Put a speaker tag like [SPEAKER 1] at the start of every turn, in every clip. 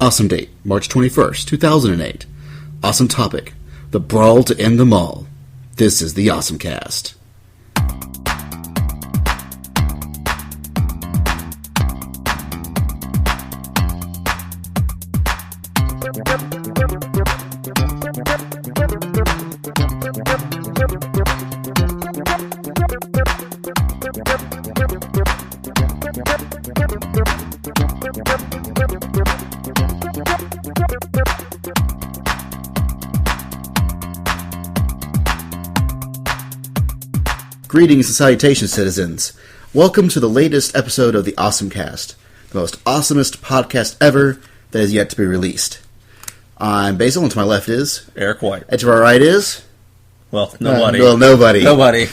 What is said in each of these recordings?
[SPEAKER 1] Awesome date, March 21st, 2008. Awesome topic, the brawl to end them all. This is the OSMcast. Greetings and salutations, citizens. Welcome to the latest episode of the OSMcast, the most awesomest podcast ever that is yet to be released. I'm Basil, and to my left is
[SPEAKER 2] Eric White.
[SPEAKER 1] And to my right is...
[SPEAKER 2] Well, nobody.
[SPEAKER 1] Nobody.
[SPEAKER 2] Nobody.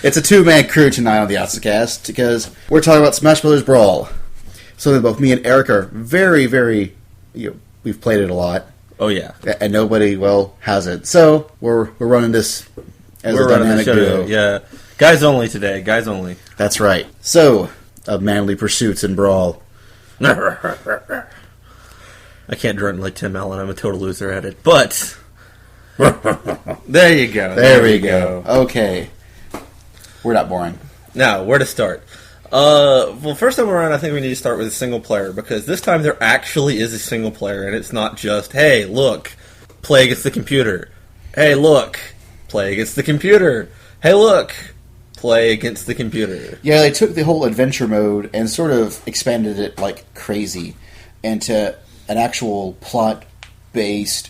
[SPEAKER 1] It's a two-man crew tonight on the OSMcast, because we're talking about Smash Bros Brawl. Something both me and Eric are very, we've played it a lot.
[SPEAKER 2] Oh, yeah.
[SPEAKER 1] And nobody, hasn't. So, we're running this as a dynamic duo.
[SPEAKER 2] Yeah. Guys only today. Guys only.
[SPEAKER 1] That's right. So, of manly pursuits in Brawl.
[SPEAKER 2] I can't grunt like Tim Allen. I'm a total loser at it. But, there you go.
[SPEAKER 1] There we go. Okay. We're not boring.
[SPEAKER 2] Now, where to start? Well, first time around, I think we need to start with a single player, because this time there actually is a single player, and it's not just, hey, look, play against the computer. Hey, look, play against the computer. Hey, look, play against the computer.
[SPEAKER 1] Yeah, they took the whole adventure mode and sort of expanded it like crazy into an actual plot-based,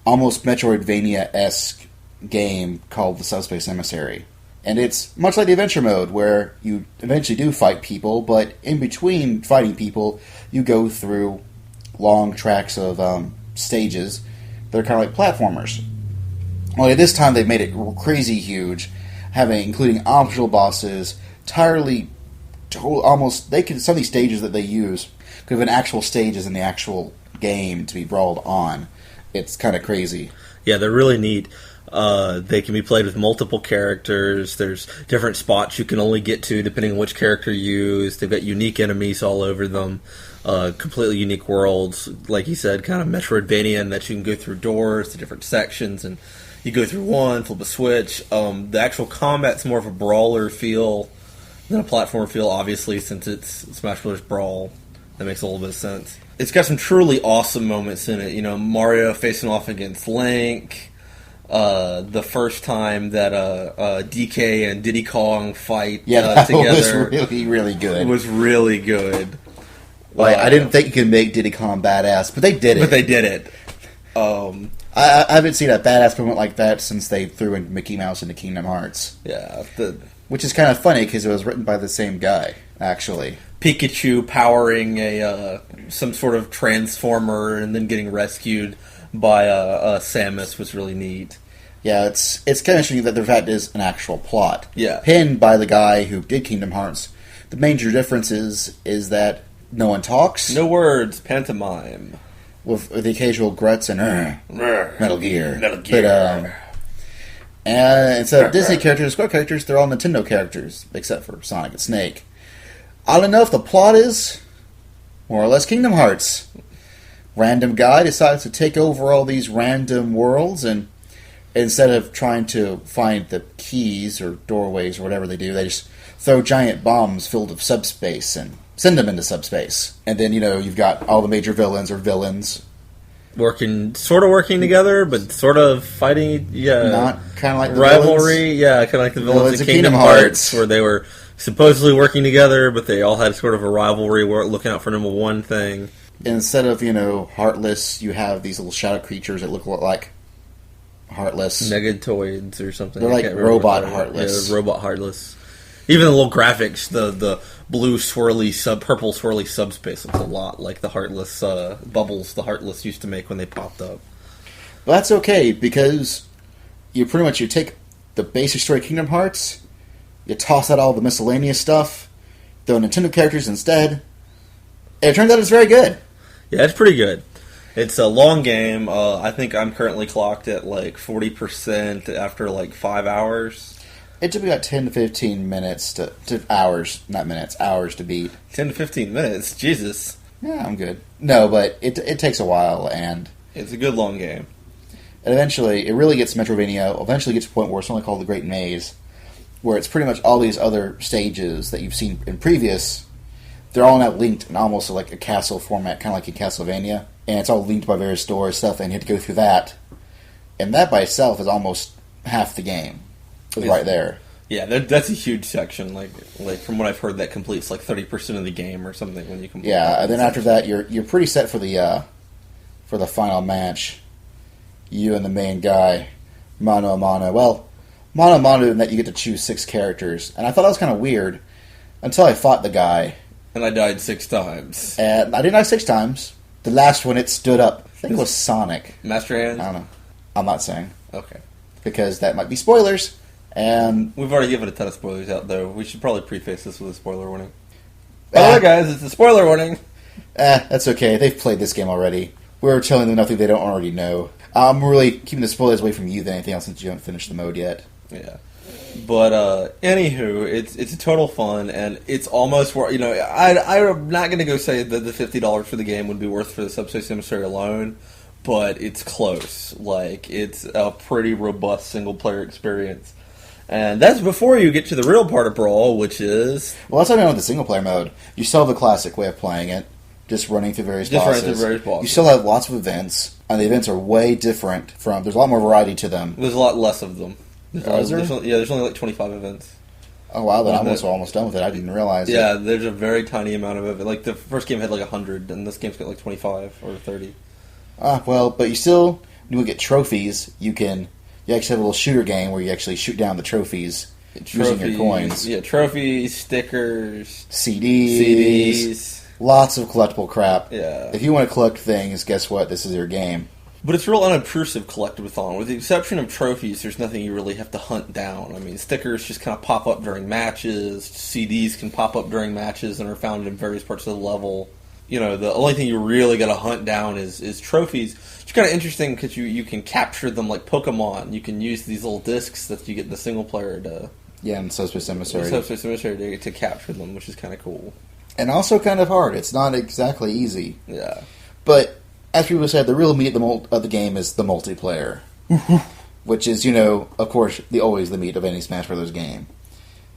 [SPEAKER 1] almost Metroidvania-esque game called the Subspace Emissary. And it's much like the adventure mode, where you eventually do fight people, but in between fighting people, you go through long tracks of stages that are kind of like platformers. Only this time they've made it crazy huge, including optional bosses, some of these stages that they use could have been actual stages in the actual game to be brawled on. It's kind of crazy.
[SPEAKER 2] Yeah, they're really neat. They can be played with multiple characters. There's different spots you can only get to depending on which character you use. They've got unique enemies all over them. Completely unique worlds. Like you said, kind of Metroidvania, in that you can go through doors to different sections, and you go through one, flip a switch. The actual combat's more of a brawler feel than a platformer feel, obviously, since it's Smash Bros Brawl. That makes a little bit of sense. It's got some truly awesome moments in it. You know, Mario facing off against Link. The first time that DK and Diddy Kong fight
[SPEAKER 1] that
[SPEAKER 2] together
[SPEAKER 1] was really good.
[SPEAKER 2] It was really good.
[SPEAKER 1] I didn't think you could make Diddy Kong badass, but they did it.
[SPEAKER 2] But they did it.
[SPEAKER 1] I haven't seen a badass moment like that since they threw in Mickey Mouse into Kingdom Hearts.
[SPEAKER 2] Yeah.
[SPEAKER 1] Which is kind of funny, because it was written by the same guy, actually.
[SPEAKER 2] Pikachu powering some sort of transformer and then getting rescued by Samus was really neat.
[SPEAKER 1] Yeah, it's kind of interesting that the fact is an actual plot.
[SPEAKER 2] Yeah.
[SPEAKER 1] Pinned by the guy who did Kingdom Hearts. The major difference is that no one talks.
[SPEAKER 2] No words, pantomime.
[SPEAKER 1] With the occasional gruts and Metal Gear. But, and instead of Disney characters, Square characters, they're all Nintendo characters, except for Sonic and Snake. Oddly enough, the plot is more or less Kingdom Hearts. Random guy decides to take over all these random worlds, and instead of trying to find the keys or doorways or whatever they do, they just throw giant bombs filled with subspace and send them into subspace. And then, you've got all the major villains
[SPEAKER 2] sort of working together, but sort of fighting,
[SPEAKER 1] not kind of like the
[SPEAKER 2] rivalry,
[SPEAKER 1] villains.
[SPEAKER 2] Kind of like the villains in Kingdom Hearts, where they were supposedly working together, but they all had sort of a rivalry, looking out for number one thing.
[SPEAKER 1] Instead of, Heartless, you have these little shadow creatures that look like Heartless.
[SPEAKER 2] Negatoids or something.
[SPEAKER 1] They're like robot Heartless.
[SPEAKER 2] Yeah, robot Heartless. Even the little graphics, the blue swirly, purple swirly subspace looks a lot like the Heartless bubbles the Heartless used to make when they popped up.
[SPEAKER 1] But that's okay, because you take the basic story of Kingdom Hearts, you toss out all the miscellaneous stuff, throw Nintendo characters instead, and it turns out it's very good.
[SPEAKER 2] Yeah, it's pretty good. It's a long game. I think I'm currently clocked at 40% after 5 hours.
[SPEAKER 1] It took me about 10 to 15 minutes to hours, not minutes, hours to beat.
[SPEAKER 2] 10 to 15 minutes? Jesus.
[SPEAKER 1] Yeah, I'm good. No, but it takes a while, and
[SPEAKER 2] It's a good long game.
[SPEAKER 1] eventually, it really gets Metroidvania. Eventually, gets to a point where it's only called the Great Maze, where it's pretty much all these other stages that you've seen in previous. They're all now linked in almost like a castle format, kind of like in Castlevania, and it's all linked by various doors, stuff, and you have to go through that. And that by itself is almost half the game. It's right there.
[SPEAKER 2] Yeah, that's a huge section. Like from what I've heard, that completes like 30% of the game or something when you complete.
[SPEAKER 1] Yeah, and then after that, you're pretty set for the final match. You and the main guy, mano a mano. Well, mano a mano in that you get to choose 6 characters, and I thought that was kind of weird until I fought the guy.
[SPEAKER 2] And I died 6 times.
[SPEAKER 1] And I didn't die 6 times. The last one, it stood up. I think it was Sonic.
[SPEAKER 2] Master Hand?
[SPEAKER 1] I don't know. I'm not saying.
[SPEAKER 2] Okay.
[SPEAKER 1] Because that might be spoilers. And
[SPEAKER 2] we've already given a ton of spoilers out, though. We should probably preface this with a spoiler warning. By the way, guys, it's a spoiler warning.
[SPEAKER 1] That's okay. They've played this game already. We're telling them nothing they don't already know. I'm really keeping the spoilers away from you than anything else since you haven't finished the mode yet.
[SPEAKER 2] Yeah. But, anywho, it's a total fun, and it's almost worth, I'm not going to go say that the $50 for the game would be worth for the Subspace Emissary alone, but it's close. Like, it's a pretty robust single-player experience. And that's before you get to the real part of Brawl, which is...
[SPEAKER 1] Well, that's what I know with the single-player mode. You still have the classic way of playing it, just running through various bosses. You still have lots of events, and the events are way different from... There's a lot more variety to them.
[SPEAKER 2] There's a lot less of them.
[SPEAKER 1] There's
[SPEAKER 2] only like 25 events.
[SPEAKER 1] Oh, wow, then I'm almost done with it. I didn't realize it.
[SPEAKER 2] Yeah, there's a very tiny amount of it. Like, the first game had like 100, and this game's got like 25 or 30.
[SPEAKER 1] Well, but you still... When you get trophies, you actually have a little shooter game where you actually shoot down the trophies using your coins.
[SPEAKER 2] Yeah, trophies, stickers,
[SPEAKER 1] CDs. Lots of collectible crap.
[SPEAKER 2] Yeah.
[SPEAKER 1] If you want to collect things, guess what? This is your game.
[SPEAKER 2] But it's real unobtrusive collectathon. With the exception of trophies, there's nothing you really have to hunt down. I mean, stickers just kind of pop up during matches. CDs can pop up during matches and are found in various parts of the level. You know, the only thing you really got to hunt down is trophies. It's kind of interesting because you can capture them like Pokemon. You can use these little discs that you get in the single player to...
[SPEAKER 1] Yeah, and Subspace Emissary.
[SPEAKER 2] To capture them, which is kind of cool.
[SPEAKER 1] And also kind of hard. It's not exactly easy.
[SPEAKER 2] Yeah.
[SPEAKER 1] But... As people said, the real meat of the game is the multiplayer. Which is, of course, always the meat of any Smash Bros. Game.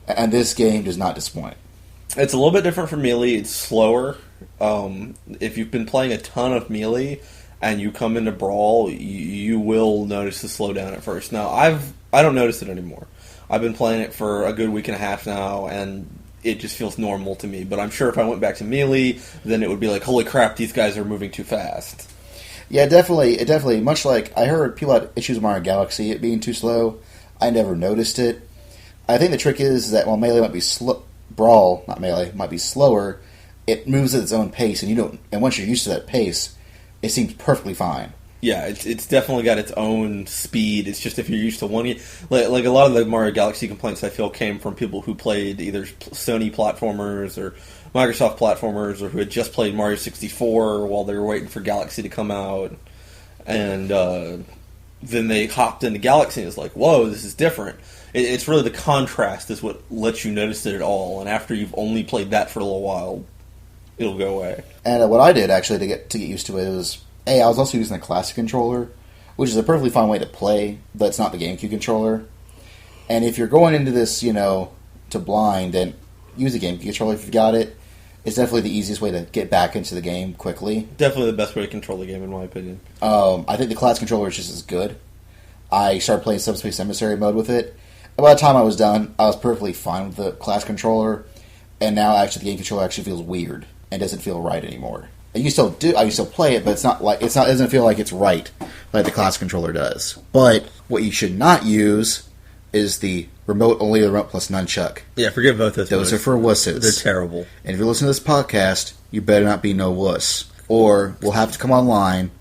[SPEAKER 1] And this game does not disappoint.
[SPEAKER 2] It's a little bit different from Melee. It's slower. If you've been playing a ton of Melee and you come into Brawl, you will notice the slowdown at first. Now, I don't notice it anymore. I've been playing it for a good week and a half now, and... it just feels normal to me. But I'm sure if I went back to Melee, then it would be like, holy crap, these guys are moving too fast. Yeah,
[SPEAKER 1] definitely. Much like I heard people had issues with Mario Galaxy, it being too slow. I never noticed it. I think the trick is that while Melee might be Brawl, not Melee, might be slower, it moves at its own pace, and once you're used to that pace, it seems perfectly fine.
[SPEAKER 2] Yeah, it's definitely got its own speed. It's just if you're used to one... Like a lot of the Mario Galaxy complaints I feel came from people who played either Sony platformers or Microsoft platformers or who had just played Mario 64 while they were waiting for Galaxy to come out. And then they hopped into Galaxy and it's like, whoa, this is different. It's really the contrast is what lets you notice it at all. And after you've only played that for a little while, it'll go away.
[SPEAKER 1] And what I did, actually, to get used to it was... I was also using the classic controller, which is a perfectly fine way to play, but it's not the GameCube controller. And if you're going into this, to blind, then use the GameCube controller if you've got it. It's definitely the easiest way to get back into the game quickly.
[SPEAKER 2] Definitely the best way to control the game, in my opinion.
[SPEAKER 1] I think the classic controller is just as good. I started playing Subspace Emissary mode with it. And by the time I was done, I was perfectly fine with the classic controller. And now, actually, the game controller actually feels weird and doesn't feel right anymore. I can still play it, but it doesn't feel like it's right like the classic controller does. But what you should not use is the remote plus nunchuck.
[SPEAKER 2] Yeah, forget both those.
[SPEAKER 1] Those are for wusses.
[SPEAKER 2] They're terrible.
[SPEAKER 1] And if you listen to this podcast, you better not be no wuss, or we'll have to come online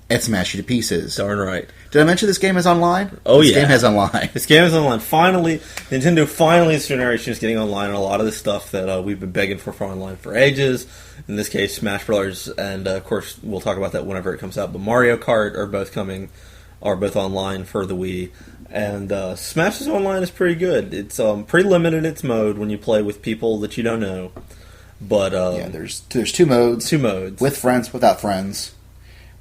[SPEAKER 1] and smash you to pieces.
[SPEAKER 2] Darn right.
[SPEAKER 1] Did I mention this game is online?
[SPEAKER 2] Oh,
[SPEAKER 1] this
[SPEAKER 2] yeah.
[SPEAKER 1] This game has online.
[SPEAKER 2] This game is online. Finally, Nintendo this generation is getting online on a lot of the stuff that we've been begging for online for ages. In this case, Smash Bros. And, of course, we'll talk about that whenever it comes out. But Mario Kart are both online for the Wii. And Smash's online is pretty good. It's pretty limited in its mode when you play with people that you don't know. But
[SPEAKER 1] there's two modes.
[SPEAKER 2] Two modes.
[SPEAKER 1] With friends, without friends.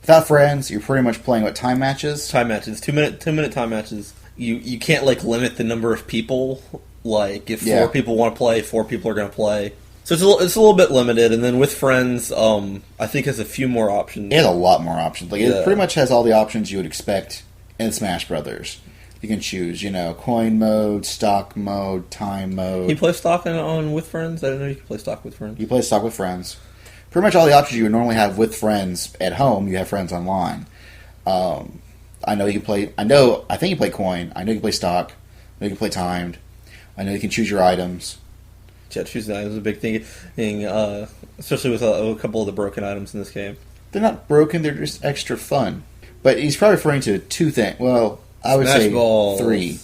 [SPEAKER 1] Without friends, you're pretty much playing with time matches.
[SPEAKER 2] Time matches. 2-minute time matches. You can't limit the number of people. If 4 people want to play, 4 people are going to play. So it's a little bit limited. And then with friends, I think has a few more options.
[SPEAKER 1] It has a lot more options. It pretty much has all the options you would expect in Smash Brothers. You can choose, coin mode, stock mode, time mode.
[SPEAKER 2] You play stock on with friends? I didn't know you could play stock with friends.
[SPEAKER 1] You play stock with friends. Pretty much all the options you would normally have with friends at home, you have friends online. I think you play coin. I know you can play stock. I know you can play timed. I know you can choose your items.
[SPEAKER 2] Yeah, choosing items is a big thing, especially with a couple of the broken items in this game.
[SPEAKER 1] They're not broken, they're just extra fun. But he's probably referring to 2 things. Well, I would say
[SPEAKER 2] balls.
[SPEAKER 1] 3.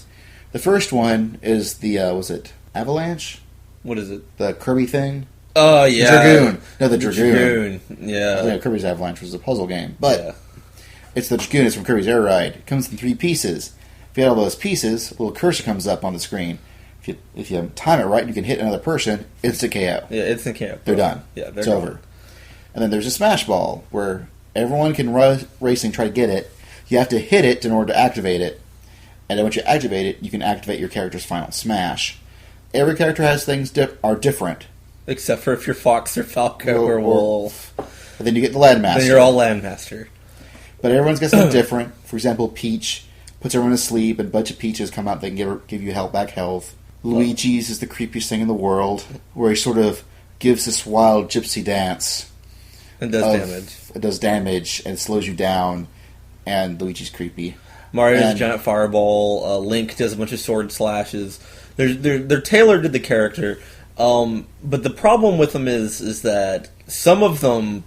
[SPEAKER 1] The first one is the, was it Avalanche?
[SPEAKER 2] What is it?
[SPEAKER 1] The Kirby thing?
[SPEAKER 2] Oh, yeah.
[SPEAKER 1] Dragoon. No, the Dragoon.
[SPEAKER 2] Yeah.
[SPEAKER 1] Kirby's Avalanche was a puzzle game. But it's the Dragoon. It's from Kirby's Air Ride. It comes in 3 pieces. If you hit all those pieces, a little cursor comes up on the screen. If you time it right, you can hit another person, instant KO.
[SPEAKER 2] Yeah, instant KO.
[SPEAKER 1] They're done.
[SPEAKER 2] Yeah,
[SPEAKER 1] it's over. And then there's a Smash Ball, where everyone can race and try to get it. You have to hit it in order to activate it. And then once you activate it, you can activate your character's final smash. Every character has things are different.
[SPEAKER 2] Except for if you're Fox or Falco or Wolf.
[SPEAKER 1] But then you get the Landmaster.
[SPEAKER 2] Then you're all Landmaster.
[SPEAKER 1] But everyone's got something different. For example, Peach puts everyone to sleep, and a bunch of Peaches come out. They can give you back health. Luigi's is the creepiest thing in the world, where he sort of gives this wild gypsy dance.
[SPEAKER 2] And does damage.
[SPEAKER 1] It does damage, and it slows you down, and Luigi's creepy.
[SPEAKER 2] Mario's a giant fireball. Link does a bunch of sword slashes. They're tailored to the character, but the problem with them is that some of them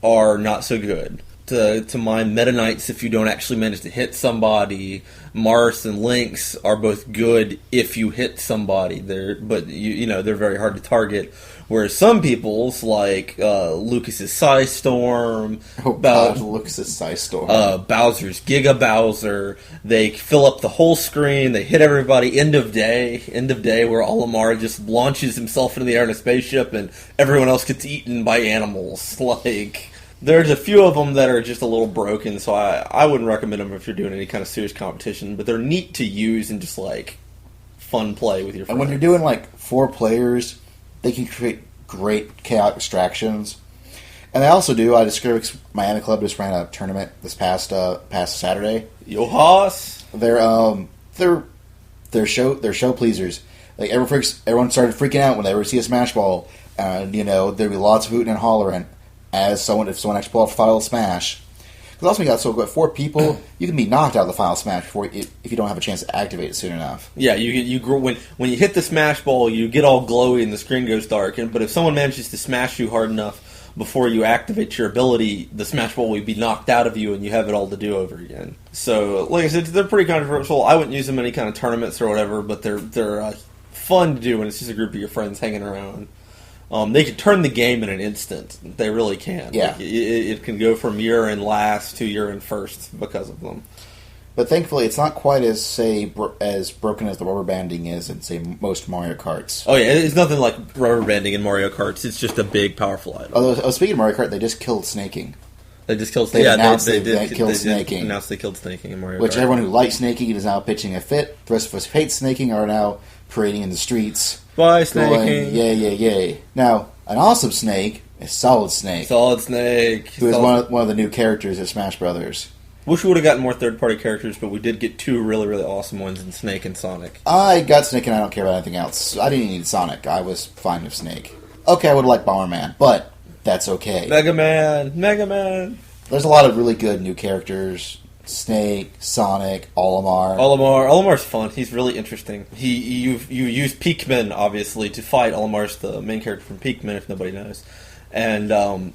[SPEAKER 2] are not so good. To mine Meta Knights, if you don't actually manage to hit somebody, Mars and Lynx are both good if you hit somebody. They're very hard to target. Whereas some people's, like Lucas's Psystorm,
[SPEAKER 1] Lucas's Psystorm,
[SPEAKER 2] Bowser's Giga Bowser, they fill up the whole screen. They hit everybody. End of day, where Olimar just launches himself into the air in a spaceship, and everyone else gets eaten by animals. There's a few of them that are just a little broken, so I wouldn't recommend them if you're doing any kind of serious competition. But they're neat to use and just fun play with your friends.
[SPEAKER 1] And when you're doing 4 players, they can create great chaotic distractions. And they also do. Miami Club just ran a tournament this past Saturday.
[SPEAKER 2] Yohas!
[SPEAKER 1] They're show pleasers. Everyone started freaking out when they would see a Smash Ball, and there'd be lots of hooting and hollering. If someone actually pulled off a final smash. Because also you got 4 people, you can be knocked out of the final smash if you don't have a chance to activate it soon enough. Yeah,
[SPEAKER 2] when you hit the smash ball, you get all glowy and the screen goes dark. But if someone manages to smash you hard enough before you activate your ability, the smash ball will be knocked out of you and you have it all to do over again. So, like I said, they're pretty controversial. I wouldn't use them in any kind of tournaments or whatever, but they're fun to do when it's just a group of your friends hanging around. They can turn the game in an instant. They really can.
[SPEAKER 1] Yeah.
[SPEAKER 2] It can go from you're in last to you're in first because of them.
[SPEAKER 1] But thankfully, it's not quite as broken as the rubber banding is in, say, most Mario Karts.
[SPEAKER 2] Oh, yeah. It's nothing like rubber banding in Mario Karts. It's just a big, powerful item.
[SPEAKER 1] Although, speaking of Mario Kart, they just killed snaking.
[SPEAKER 2] They just killed
[SPEAKER 1] snaking.
[SPEAKER 2] They
[SPEAKER 1] killed snaking.
[SPEAKER 2] Announced they killed snaking in Mario Kart.
[SPEAKER 1] Which everyone who likes snaking is now pitching a fit. The rest of us who hate snaking are now parading in the streets.
[SPEAKER 2] Bye, snaking.
[SPEAKER 1] Yay, yay, yay. Now, an awesome snake is Solid Snake.
[SPEAKER 2] Solid Snake.
[SPEAKER 1] Who is one of the new characters at Smash Brothers.
[SPEAKER 2] Wish we would have gotten more third-party characters, but we did get 2 really, really awesome ones in Snake and Sonic.
[SPEAKER 1] I got Snake and I don't care about anything else. I didn't need Sonic. I was fine with Snake. Okay, I would have liked Bomberman, but that's okay.
[SPEAKER 2] Mega Man.
[SPEAKER 1] There's a lot of really good new characters. Snake, Sonic, Olimar.
[SPEAKER 2] Olimar's fun. He's really interesting. You use Pikmin, obviously, to fight. Olimar's the main character from Pikmin, if nobody knows. And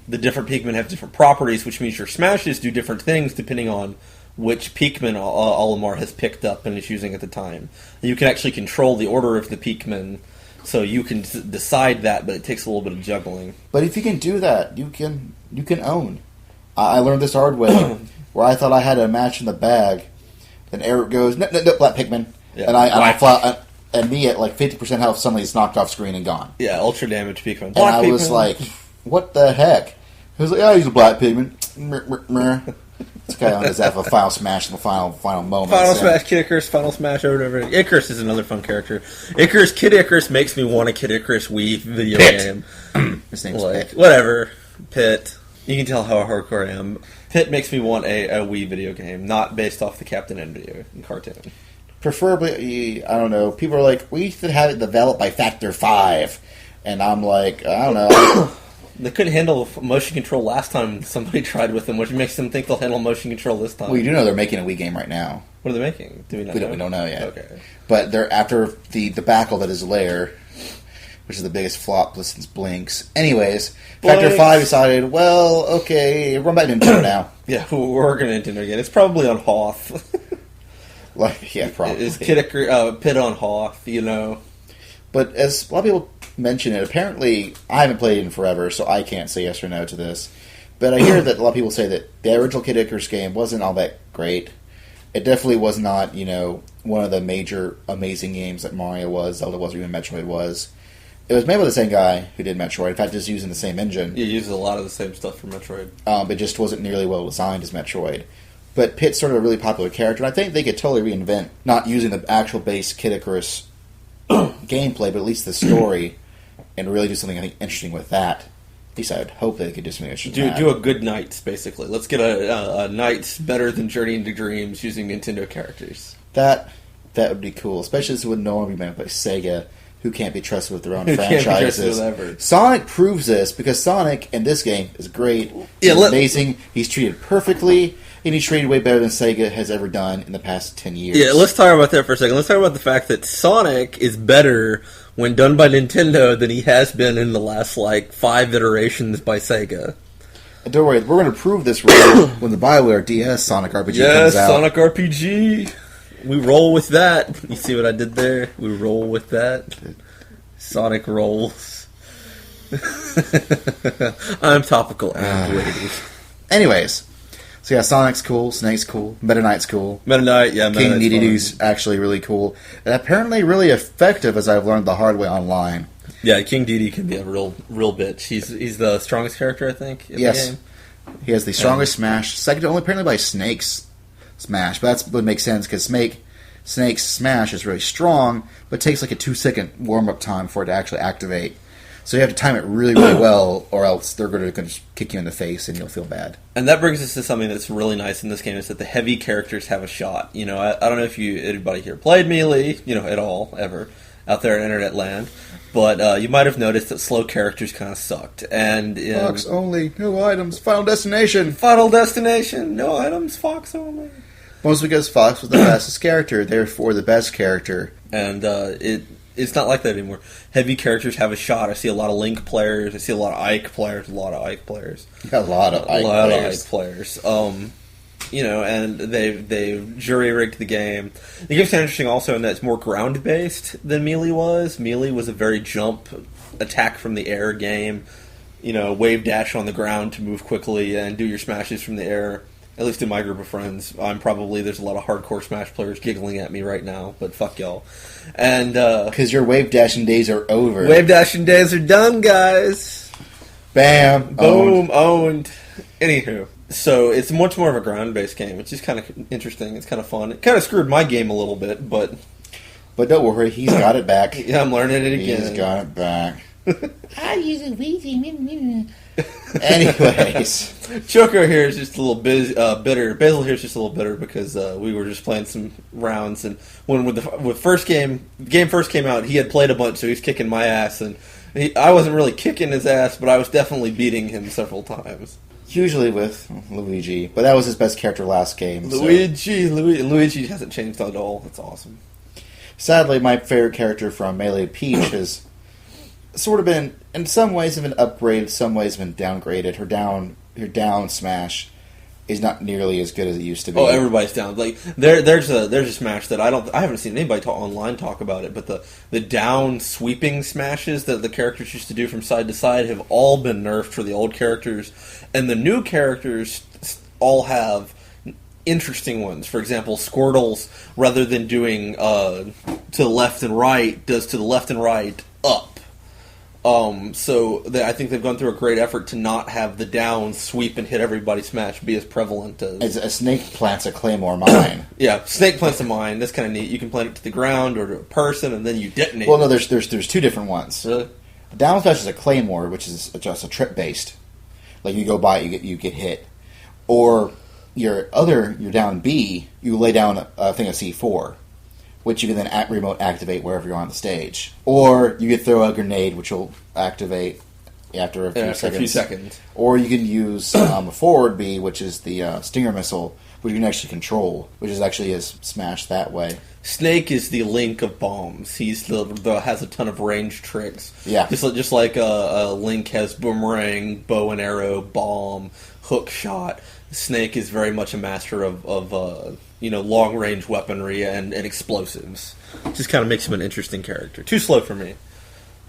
[SPEAKER 2] the different Pikmin have different properties, which means your smashes do different things depending on which Pikmin Olimar has picked up and is using at the time. And you can actually control the order of the Pikmin, so you can decide that, but it takes a little bit of juggling.
[SPEAKER 1] But if you can do that, you can own. I learned this hard way. Where I thought I had a match in the bag, then Eric goes, no, black Pikmin, yeah, and I and me at like 50% health suddenly is knocked off screen and gone.
[SPEAKER 2] Yeah, ultra damage Pikmin.
[SPEAKER 1] And I was like, what the heck? He was like, I use a black Pikmin. This guy on his F a final smash in the final moments.
[SPEAKER 2] Final Smash, Kid Icarus, Final Smash, over and over. Icarus is another fun character. Kid Icarus makes me want a Kid Icarus Wii video game.
[SPEAKER 1] His name's
[SPEAKER 2] like,
[SPEAKER 1] Pit.
[SPEAKER 2] Whatever. Pit. You can tell how hardcore I am. Pit makes me want a Wii video game, not based off the Captain N video cartoon.
[SPEAKER 1] Preferably, I don't know, people are like, we should have it developed by Factor 5. And I'm like, I don't know.
[SPEAKER 2] They couldn't handle motion control last time somebody tried with them, which makes them think they'll handle motion control this time.
[SPEAKER 1] Well, you do know they're making a Wii game right now.
[SPEAKER 2] What are they making? Do we not know?
[SPEAKER 1] We don't know yet.
[SPEAKER 2] Okay.
[SPEAKER 1] But they're after the debacle that is Lair, which is the biggest flop since Blinks. Anyways,
[SPEAKER 2] Blinks.
[SPEAKER 1] Factor 5 decided, well, okay, run back to Nintendo now.
[SPEAKER 2] Yeah, we're going to Nintendo again. It's probably on Hoth.
[SPEAKER 1] Like, yeah, probably.
[SPEAKER 2] It's Pit on Hoth, you know.
[SPEAKER 1] But as a lot of people mention it, apparently, I haven't played it in forever, so I can't say yes or no to this. But I hear that a lot of people say that the original Kid Icarus game wasn't all that great. It definitely was not, one of the major amazing games that Mario was, Zelda was, or even Metroid was. It was made by the same guy who did Metroid. In fact, just using the same engine.
[SPEAKER 2] It uses a lot of the same stuff from Metroid.
[SPEAKER 1] It just wasn't nearly well designed as Metroid. But Pit's sort of a really popular character, and I think they could totally reinvent, not using the actual base Kid Icarus gameplay, but at least the story, and really do something, I think, interesting with that. At least I would hope they could do something interesting with that.
[SPEAKER 2] Do a good Knights, basically. Let's get a Knights better than Journey into Dreams using Nintendo characters.
[SPEAKER 1] That would be cool, especially this would no longer be made by Sega, who can't be trusted with their own
[SPEAKER 2] Who can't be trusted
[SPEAKER 1] franchises.
[SPEAKER 2] with ever.
[SPEAKER 1] Sonic proves this, because Sonic in this game is great. He's amazing. He's treated perfectly, and he's treated way better than Sega has ever done in the past 10 years.
[SPEAKER 2] Yeah, let's talk about that for a second. Let's talk about the fact that Sonic is better when done by Nintendo than he has been in the last, 5 iterations by Sega.
[SPEAKER 1] And don't worry, we're going to prove this right when the BioWare DS Sonic RPG comes out.
[SPEAKER 2] Yes, Sonic RPG. We roll with that. You see what I did there? We roll with that. Sonic rolls. I'm topical and witty.
[SPEAKER 1] Anyways, so yeah, Sonic's cool, Snake's cool, Meta Knight's cool.
[SPEAKER 2] Meta Knight, yeah, Meta
[SPEAKER 1] King
[SPEAKER 2] Knight's
[SPEAKER 1] Dedede's actually really cool. And apparently really effective, as I've learned the hard way online.
[SPEAKER 2] Yeah, King Dedede can be a real bitch. He's the strongest character, I think, in the game.
[SPEAKER 1] He has the strongest Smash, second only apparently by Snake's Smash. But that would make sense, because Snake's Smash is really strong, but takes like a 2-second warm-up time for it to actually activate. So you have to time it really, really well, or else they're going to kick you in the face and you'll feel bad.
[SPEAKER 2] And that brings us to something that's really nice in this game, is that the heavy characters have a shot. I don't know if anybody here played Melee, at all, ever, out there in Internet land, but you might have noticed that slow characters kind of sucked. And
[SPEAKER 1] Fox only, no items, Final Destination.
[SPEAKER 2] Final Destination, no items, Fox only.
[SPEAKER 1] Mostly because Fox was the fastest character, therefore the best character.
[SPEAKER 2] And it's not like that anymore. Heavy characters have a shot. I see a lot of Link players. I see a lot of Ike players.
[SPEAKER 1] Yeah, a lot of Ike players.
[SPEAKER 2] And they've jury-rigged the game. The game's kind of interesting also in that it's more ground-based than Melee was. Melee was a very jump, attack from the air game. Wave dash on the ground to move quickly and do your smashes from the air. At least in my group of friends. There's a lot of hardcore Smash players giggling at me right now, but fuck y'all. And
[SPEAKER 1] because your wave dashing days are over.
[SPEAKER 2] Wave dashing days are done, guys.
[SPEAKER 1] Bam.
[SPEAKER 2] Boom. Owned. Anywho. So it's much more of a ground-based game, which is kind of interesting. It's kind of fun. It kind of screwed my game a little bit, but...
[SPEAKER 1] But don't worry, he's got it back.
[SPEAKER 2] Yeah, I'm learning it again.
[SPEAKER 1] He's got it back.
[SPEAKER 3] I use a Wii.
[SPEAKER 1] Anyways.
[SPEAKER 2] Choco here is just a little bitter. Basil here is just a little bitter because we were just playing some rounds, and when the first game first came out, he had played a bunch, so he was kicking my ass, and I wasn't really kicking his ass, but I was definitely beating him several times.
[SPEAKER 1] Usually with Luigi, but that was his best character last game.
[SPEAKER 2] Luigi hasn't changed at all. That's awesome.
[SPEAKER 1] Sadly, my favorite character from Melee, Peach, has sort of been, in some ways, have been upgraded, some ways have been downgraded. Her down smash is not nearly as good as it used to be.
[SPEAKER 2] Oh, everybody's down. Like there's a smash that I haven't seen anybody online talk about it, but the down sweeping smashes that the characters used to do from side to side have all been nerfed for the old characters, and the new characters all have interesting ones. For example, Squirtle's, rather than doing to the left and right, does to the left and right up. I think they've gone through a great effort to not have the down sweep and hit everybody smash be as prevalent as...
[SPEAKER 1] A snake plants a claymore mine.
[SPEAKER 2] Yeah, snake plants a mine. That's kind of neat. You can plant it to the ground or to a person, and then you detonate.
[SPEAKER 1] Well, no, there's two different ones.
[SPEAKER 2] Really?
[SPEAKER 1] A down smash is a claymore, which is just a trip based. Like you go by it, you get hit. Or your down B, you lay down a thing of C4, which you can then remote activate wherever you're on the stage. Or you could throw a grenade, which will activate after a few seconds. Or you can use a forward B, which is the Stinger missile, which you can actually control, which is actually his smash that way.
[SPEAKER 2] Snake is the Link of bombs. He's has a ton of range tricks.
[SPEAKER 1] Yeah.
[SPEAKER 2] Just like Link has boomerang, bow and arrow, bomb, hook shot. Snake is very much a master of long range weaponry and explosives. Just kind of makes him an interesting character. Too slow for me.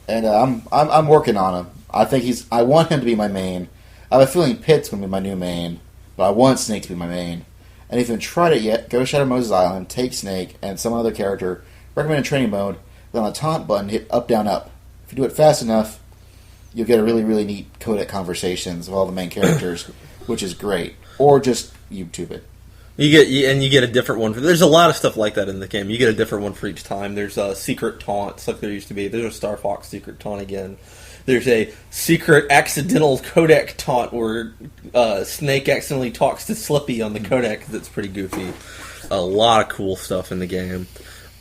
[SPEAKER 1] And I'm working on him. I want him to be my main. I have a feeling Pit's going to be my new main, but I want Snake to be my main. And if you haven't tried it yet, go to Shadow Moses Island, take Snake and some other character, recommended training mode, then on the taunt button, hit up, down, up. If you do it fast enough, you'll get a really, really neat codec conversations of all the main characters, which is great. Or just YouTube it.
[SPEAKER 2] You get a different one. There's a lot of stuff like that in the game. You get a different one for each time. There's secret taunts like there used to be. There's a Star Fox secret taunt again. There's a secret accidental codec taunt where Snake accidentally talks to Slippy on the codec. That's pretty goofy. A lot of cool stuff in the game.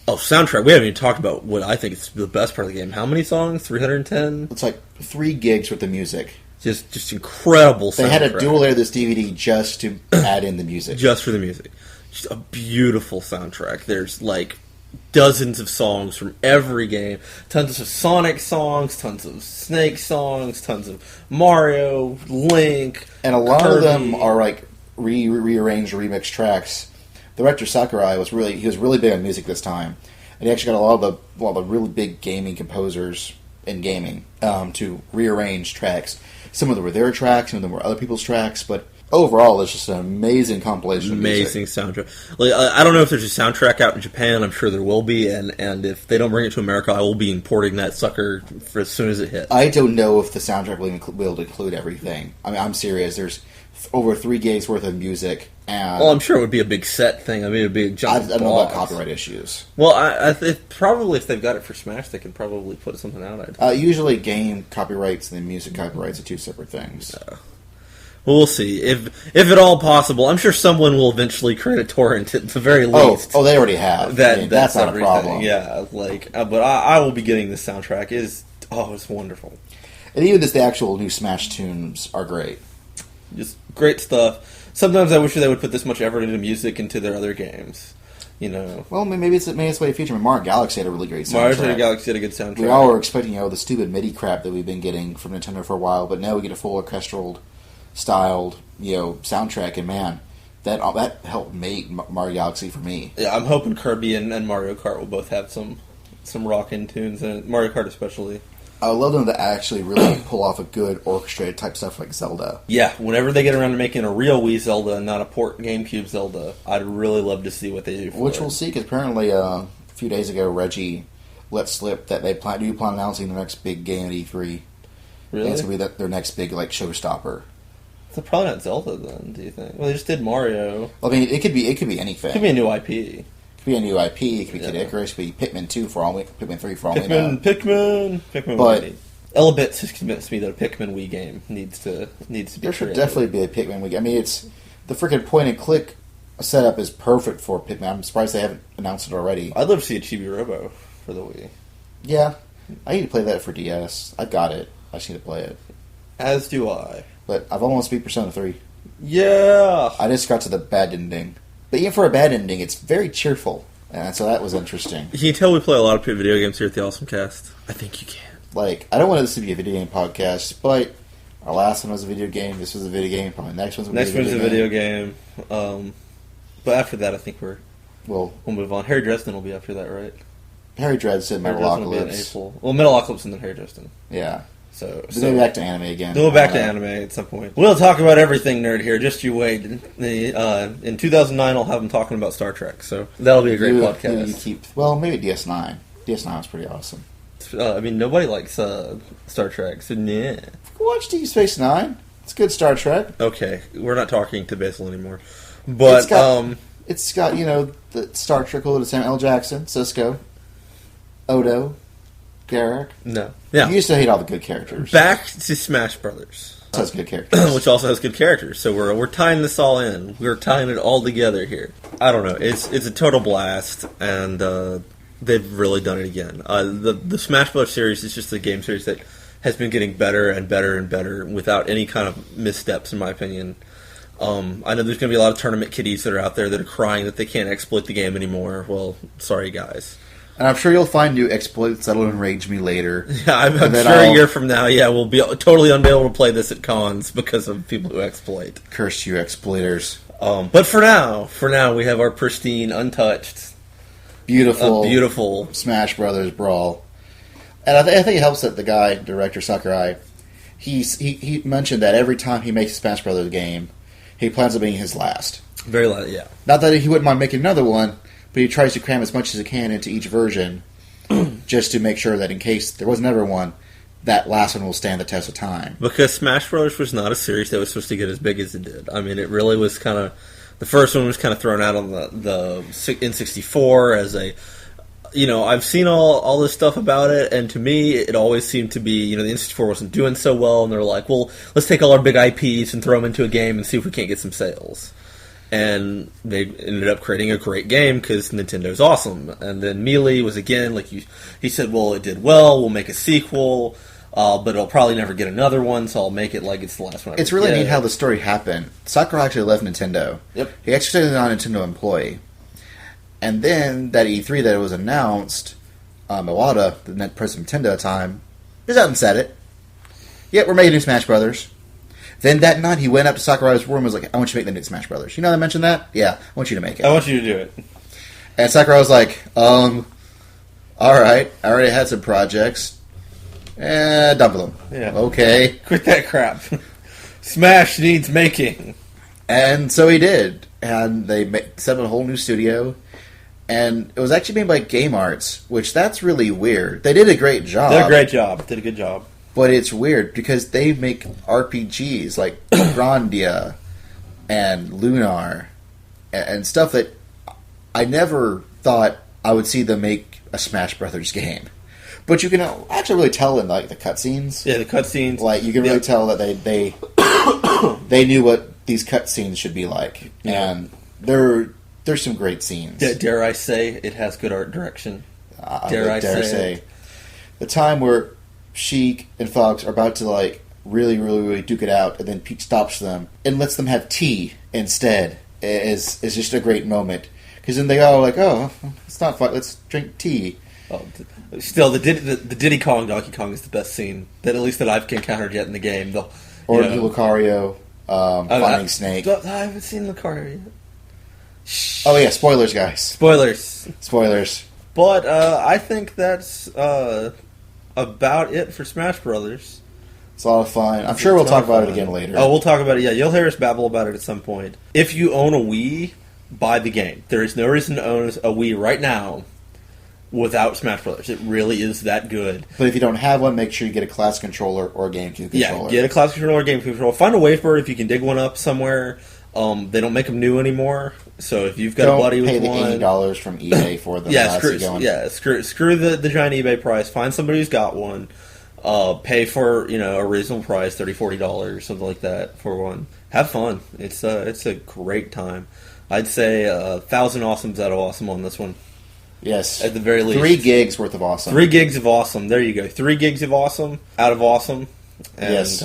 [SPEAKER 2] Oh, soundtrack. We haven't even talked about what I think is the best part of the game. How many songs? 310?
[SPEAKER 1] It's like 3 gigs worth of music.
[SPEAKER 2] Just incredible soundtrack.
[SPEAKER 1] They had to dual layer this DVD just to add in the music.
[SPEAKER 2] Just for the music. Just a beautiful soundtrack. There's like dozens of songs from every game. Tons of Sonic songs, tons of Snake songs, tons of Mario, Link,
[SPEAKER 1] and a lot
[SPEAKER 2] Kirby.
[SPEAKER 1] of them are like rearranged, remixed tracks. The director Sakurai was really big on music this time, and he actually got a lot of the really big gaming composers in gaming to rearrange tracks. Some of them were their tracks, some of them were other people's tracks, but overall, it's just an amazing compilation of music.
[SPEAKER 2] Amazing soundtrack. Like, I don't know if there's a soundtrack out in Japan. I'm sure there will be, and if they don't bring it to America, I will be importing that sucker for as soon as it hits.
[SPEAKER 1] I don't know if the soundtrack will be able to include everything. I mean, I'm serious. There's over 3 gigs worth of music. And
[SPEAKER 2] well, I'm sure it would be a big set thing. I mean, it would be a giant
[SPEAKER 1] I don't know about copyright issues.
[SPEAKER 2] Well, probably if they've got it for Smash, they can probably put something out.
[SPEAKER 1] Usually game copyrights and music copyrights are 2 separate things.
[SPEAKER 2] Well, we'll see. If at all possible, I'm sure someone will eventually create a torrent at the very least.
[SPEAKER 1] Oh, they already have. That's not
[SPEAKER 2] everything.
[SPEAKER 1] a problem.
[SPEAKER 2] Yeah, but I will be getting this soundtrack. It's wonderful.
[SPEAKER 1] And even the actual new Smash tunes are great.
[SPEAKER 2] Just great stuff. Sometimes I wish they would put this much effort into music into their other games.
[SPEAKER 1] Well, maybe it's the way to feature. Mario Galaxy had a really great soundtrack.
[SPEAKER 2] Mario Galaxy had a good soundtrack.
[SPEAKER 1] We all were expecting, the stupid MIDI crap that we've been getting from Nintendo for a while, but now we get a full orchestral styled, soundtrack, and man, that helped make Mario Galaxy for me.
[SPEAKER 2] Yeah, I'm hoping Kirby and Mario Kart will both have some rockin' tunes, and Mario Kart especially.
[SPEAKER 1] I would love them to actually really pull off a good orchestrated type stuff like Zelda.
[SPEAKER 2] Yeah, whenever they get around to making a real Wii Zelda and not a port GameCube Zelda, I'd really love to see what they do for
[SPEAKER 1] Which we'll see, because apparently a few days ago, Reggie let slip that they plan on announcing the next big game at E3.
[SPEAKER 2] Really?
[SPEAKER 1] And it's going to be their next big showstopper.
[SPEAKER 2] So probably not Zelda then, do you think? Well, they just did Mario.
[SPEAKER 1] I mean, it could be anything.
[SPEAKER 2] It could be a new IP.
[SPEAKER 1] It could be a new IP. It could be Kid Icarus. It could be Pikmin 2 for all Pikmin 3 for all we know.
[SPEAKER 2] Pikmin.
[SPEAKER 1] But
[SPEAKER 2] Elabits has convinced me that a Pikmin Wii game needs to be.
[SPEAKER 1] There should definitely be a Pikmin Wii game. I mean, it's the freaking point and click setup is perfect for Pikmin. I'm surprised they haven't announced it already.
[SPEAKER 2] I'd love to see a Chibi Robo for the Wii.
[SPEAKER 1] Yeah, I need to play that for DS. I've got it. I just need to play it.
[SPEAKER 2] As do I.
[SPEAKER 1] But I've almost beat Persona 3.
[SPEAKER 2] Yeah!
[SPEAKER 1] I just got to the bad ending. But even for a bad ending, it's very cheerful. And so that was interesting.
[SPEAKER 2] Can you tell we play a lot of video games here at the OSMcast? I think you can.
[SPEAKER 1] I don't want this to be a video game podcast, but our last one was a video game. This was a video game. Probably next one's a video game.
[SPEAKER 2] But after that, I think we'll move on. Harry Dresden will be after that, right?
[SPEAKER 1] Harry Dresden,
[SPEAKER 2] Metalocalypse. Will be in April. Well, Metalocalypse and then Harry Dresden.
[SPEAKER 1] Yeah.
[SPEAKER 2] So
[SPEAKER 1] Then back to anime again.
[SPEAKER 2] We'll go back to anime at some point. We'll talk about everything nerd here. Just you wait. In 2009, I'll have them talking about Star Trek. So that'll be a great podcast.
[SPEAKER 1] Maybe DS9. DS9 was pretty awesome.
[SPEAKER 2] I mean, nobody likes Star Trek, so nah.
[SPEAKER 1] Watch Deep Space Nine. It's good Star Trek.
[SPEAKER 2] Okay, we're not talking to Basil anymore. But
[SPEAKER 1] it's got the Star Trek with Samuel L. Jackson, Cisco, Odo, Garrick.
[SPEAKER 2] No, yeah.
[SPEAKER 1] You used to hate all the good characters.
[SPEAKER 2] Back to Smash Brothers.
[SPEAKER 1] It has good characters,
[SPEAKER 2] which also has good characters. So we're tying this all in. We're tying it all together here. I don't know. It's a total blast, and they've really done it again. The Smash Bros series is just a game series that has been getting better and better and better without any kind of missteps, in my opinion. I know there's going to be a lot of tournament kiddies that are out there that are crying that they can't exploit the game anymore. Well, sorry, guys.
[SPEAKER 1] And I'm sure you'll find new exploits that'll enrage me later.
[SPEAKER 2] Yeah, I'm sure a year from now, we'll be totally unable to play this at cons because of people who exploit.
[SPEAKER 1] Curse you, exploiters.
[SPEAKER 2] But for now, we have our pristine, untouched, beautiful
[SPEAKER 1] Smash Bros Brawl. And I think it helps that the guy, director Sakurai, he mentioned that every time he makes a Smash Bros game, he plans on being his last.
[SPEAKER 2] Very last, yeah.
[SPEAKER 1] Not that he wouldn't mind making another one, but he tries to cram as much as he can into each version just to make sure that in case there was never one, that last one will stand the test of time.
[SPEAKER 2] Because Smash Bros. Was not a series that was supposed to get as big as it did. I mean, it really was kind of... The first one was kind of thrown out on the N64 as a... I've seen all this stuff about it, and to me, it always seemed to be, the N64 wasn't doing so well, and they're like, well, let's take all our big IPs and throw them into a game and see if we can't get some sales. And they ended up creating a great game because Nintendo's awesome. And then Melee was, again, he said, well, it did well, we'll make a sequel, but it'll probably never get another one, so I'll make it like it's the last one.
[SPEAKER 1] It's really neat how the story happened. Sakurai actually left Nintendo.
[SPEAKER 2] Yep.
[SPEAKER 1] He actually stayed a Nintendo employee. And then that E3 that it was announced, Iwata, the net president of Nintendo at the time, is out and said it. Yeah, we're making new Smash Brothers. Then that night he went up to Sakurai's room and was like, I want you to make the new Smash Brothers. You know I mentioned that? Yeah, I want you to make it.
[SPEAKER 2] I want you to do it.
[SPEAKER 1] And Sakurai was like, alright, I already had some projects. Dump them.
[SPEAKER 2] Yeah.
[SPEAKER 1] Okay.
[SPEAKER 2] Quit that crap. Smash needs making.
[SPEAKER 1] And so he did. And they set up a whole new studio. And it was actually made by Game Arts, which that's really weird. They did a great job.
[SPEAKER 2] Did a good job.
[SPEAKER 1] But it's weird because they make RPGs like Grandia and Lunar and stuff that I never thought I would see them make a Smash Brothers game. But you can actually really tell in the cutscenes.
[SPEAKER 2] Yeah, the cutscenes.
[SPEAKER 1] You can really tell that they they knew what these cutscenes should be like, and there's some great scenes.
[SPEAKER 2] Dare I say it has good art direction?
[SPEAKER 1] Dare I say the time where Sheik and Fox are about to really, really, really duke it out, and then Peach stops them and lets them have tea instead is just a great moment. Because then they go like, "Oh, it's not fun. Let's drink tea."
[SPEAKER 2] Oh, still, the Diddy Kong Donkey Kong is the best scene that at least that I've encountered yet in the game.
[SPEAKER 1] Or Lucario finding Snake.
[SPEAKER 2] I haven't seen Lucario yet.
[SPEAKER 1] Oh yeah, spoilers, guys. Spoilers.
[SPEAKER 2] But I think that's about it for Smash Brothers.
[SPEAKER 1] It's a lot of fun. I'm sure we'll talk about it again later.
[SPEAKER 2] Oh, we'll talk about it. Yeah, you'll hear us babble about it at some point. If you own a Wii, buy the game. There is no reason to own a Wii right now without Smash Brothers. It really is that good.
[SPEAKER 1] But if you don't have one, make sure you get a classic controller or a GameCube controller.
[SPEAKER 2] Yeah, get a classic controller or GameCube controller. Find a Wavebird if you can dig one up somewhere. They don't make them new anymore. So if you've got a buddy with one,
[SPEAKER 1] don't pay the $80 from eBay for them.
[SPEAKER 2] Screw the giant eBay price. Find somebody who's got one. Pay for a reasonable price, $30, $40, something like that for one. Have fun. It's a great time. I'd say 1,000 awesomes out of awesome on this one.
[SPEAKER 1] Yes,
[SPEAKER 2] at the very least,
[SPEAKER 1] 3 gigs worth of awesome.
[SPEAKER 2] 3 gigs of awesome. There you go. 3 gigs of awesome out of awesome. And,
[SPEAKER 1] yes.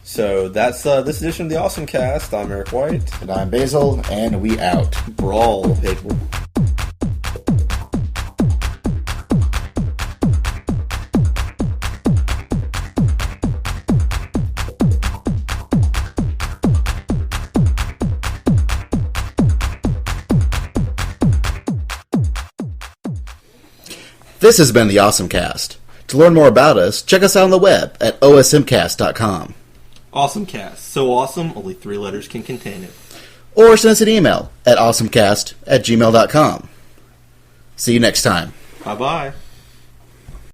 [SPEAKER 2] So that's this edition of the OSMcast. I'm Eric White.
[SPEAKER 1] And I'm Basil, and we out.
[SPEAKER 2] Brawl, people.
[SPEAKER 1] This has been the OSMcast. To learn more about us, check us out on the web at OSMcast.com.
[SPEAKER 2] OSMcast. So awesome, only 3 letters can contain it.
[SPEAKER 1] Or send us an email at awesomecast@gmail.com. See you next time.
[SPEAKER 2] Bye-bye.